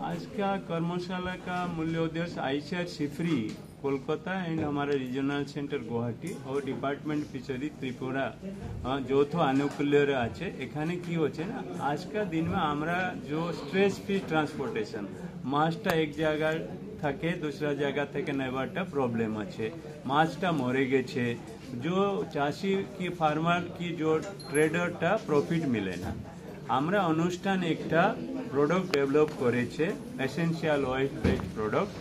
आज का कर्मशाला का मूल्य उद्देश्य आईसीआर सिफरी कोलकाता एंड हमारा रीजनल सेंटर गुवाहाटी और डिपार्टमेंट फिशरी त्रिपुरा যৌথ আনুকূল্যের আছে। এখানে কি হচ্ছে না, আজকাল दिन में আমরা जो स्ट्रेस फ्री ट्रांसपोर्टेशन মাছটা এক জায়গায় থাকে दूसरा জায়গা থেকে নেওয়াটা প্রবলেম আছে, মাছটা মরে গেছে, जो চাষি কি ফার্মার কি जो ট্রেডারটা প্রফিট মিলে না। আমরা অনুষ্ঠান একটা প্রোডাক্ট ডেভেলপ করেছে এসেনশিয়াল ওয়েস্ট বেসড প্রোডাক্ট।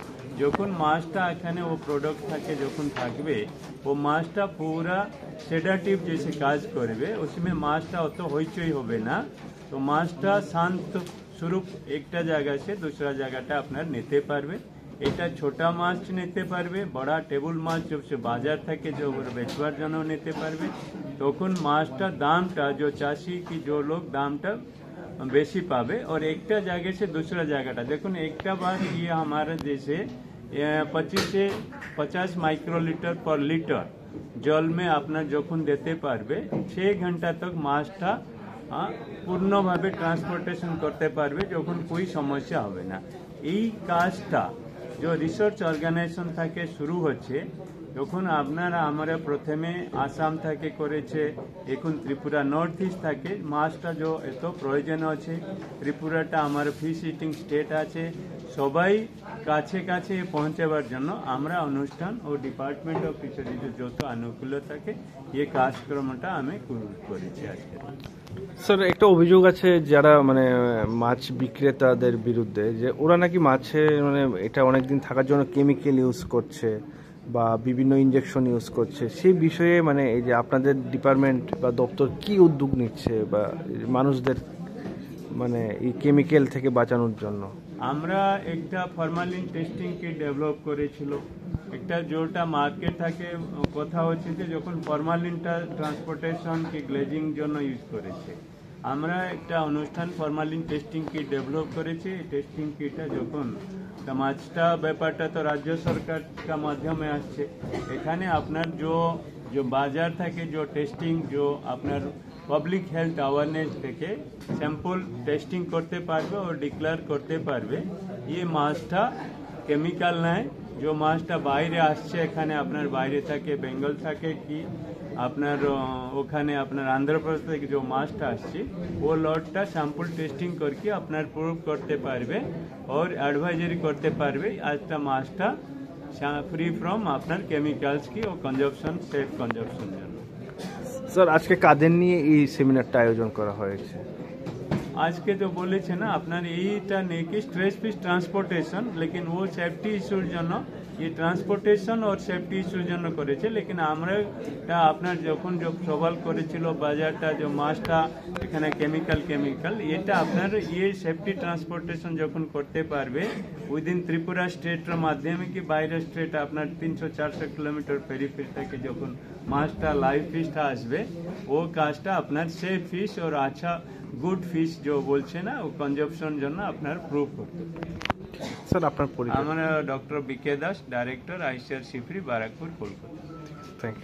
যখন মাছটা এখানে ও প্রোডাক্ট থাকে যখন থাকবে वो মাছটা पूरा সেডাটিভ जैसे কাজ করবে, उसमें মাছটা অত হইচই হবে না। তো মাছটা শান্ত স্বরূপ একটা জায়গা से दूसरा জায়গাটা আপনার নিতে পারবে। এটা ছোটা মাছ নিতে পারবে, বড় টেবিল মাছ যে বাজার থেকে যে বেচবার জন্য নিতে পারবে। তখন মাছটা দামটা जो চাষি কি जो लोग দামটা बेसी पावे और एक जगह से दूसरा जगह देखो एक बार ये हमारे जैसे 25 से 50 माइक्रोलीटर पर लीटर जल में अपना যখন देते पारबे 6 घंटा तक माछटा पूर्ण भावे ट्रांसपोर्टेशन करते पारबे, যখন कोई समस्या হবে না। এই কাজটা जो रिसर्च অর্গানাইজেশন থেকে শুরু হচ্ছে, যখন আপনারা আমরা প্রথমে আসাম থেকে করেছে, এখন ত্রিপুরা নর্থ ইস্ট থেকে মাছটা যে এত প্রয়োজন আছে, ত্রিপুরাটা আমার ফিশ ইটিং স্টেট আছে, সবাই কাছে কাছে পৌঁছাবার জন্য আমরা অনুষ্ঠান ও ডিপার্টমেন্ট অফ ফিশারিজ যত আনুকূল্য থাকে এই কার্যক্রমটা আমি করেছি আজকে। স্যার, একটা অভিযোগ আছে যারা মানে মাছ বিক্রেতাদের বিরুদ্ধে, যে ওরা নাকি মাছে মানে এটা অনেকদিন থাকার জন্য কেমিক্যাল ইউজ করছে বা বিভিন্ন ইনজেকশন ইউজ করছে। সেই বিষয়ে মানে এই যে আপনাদের ডিপার্টমেন্ট বা দপ্তর কি উদ্যোগ নিচ্ছে বা মানুষদের মানে এই কেমিক্যাল থেকে বাঁচানোর জন্য? আমরা একটা ফরমালিন টেস্টিং কিট ডেভেলপ করেছিল, একটা যেটা মার্কেট থেকে কথা হচ্ছে যে যখন ফরমালিনটা ট্রান্সপোর্টেশন কি গ্লেজিং জন্য ইউজ করেছে, আমরা একটা অনুষ্ঠান ফরমালিন টেস্টিং কিট ডেভেলপ করেছি। টেস্টিং কিটটা যখন মাছটা ব্যাপারটা তো রাজ্য সরকার का মাধ্যমে আসছে, এখানে আপনার जो বাজার থেকে जो টেস্টিং जो আপনার পাবলিক হেলথ অ্যাওয়ারনেস থেকে স্যাম্পল টেস্টিং করতে পারবে ও ডিক্লেয়ার করতে পারবে এই মাছটা কেমিক্যাল নাই। जो মাছটা বাইরে আসছে এখানে আপনার বাইরে থেকে বেঙ্গল থেকে কি আপনার ওখানে আপনার আন্ধ্রপ্রদেশ থেকে जो মাছটা আসছে ও লটটা স্যাম্পল টেস্টিং করকে আপনার প্রুভ করতে পারবে और অ্যাডভাইজারি করতে পারবে আজটা মাছটা ফ্রি ফ্রম আপনার কেমিক্যালস কি ও কনজাম্পশন সেফ কনজাম্পশন জন্য। স্যার, আজকে কাদের নিয়ে এই সেমিনারটা আয়োজন করা হয়েছে? আজকে তো বলেছে না আপনার এইটা নেই কি স্ট্রেস ফ্রি ট্রান্সপোর্টেশন, लेकिन वो सेफ्टी इश्यूर জন্য ये ट्रांसपोर्टेशन और सेफ्टी इश्यूर জন্য করেছে। लेकिन আমরা আপনার যখন সওয়াল করেছিল বাজারটা যে মাছটা এখানে কেমিক্যাল এটা আপনার ये সেফটি ট্রান্সপোর্টেশন যখন করতে পারবে উইদিন ত্রিপুরা স্টেটের মাধ্যমে কি বাইরে স্টেট আপনার 300-400 কিলোমিটার পেরিফেরি থেকে যখন মাছটা লাইভ ফিশটা আসবে ও কাজটা আপনার সেফ ফিশ और अच्छा गुड फिश जो বলছে না ও কনজাম্পশন জন্য আপনার প্রুভ করতে। স্যার, আপনার পরিচয়? আমরা doctor B K Das, director ICAR CIFRI, Barrackpore, Kolkata. Thank you.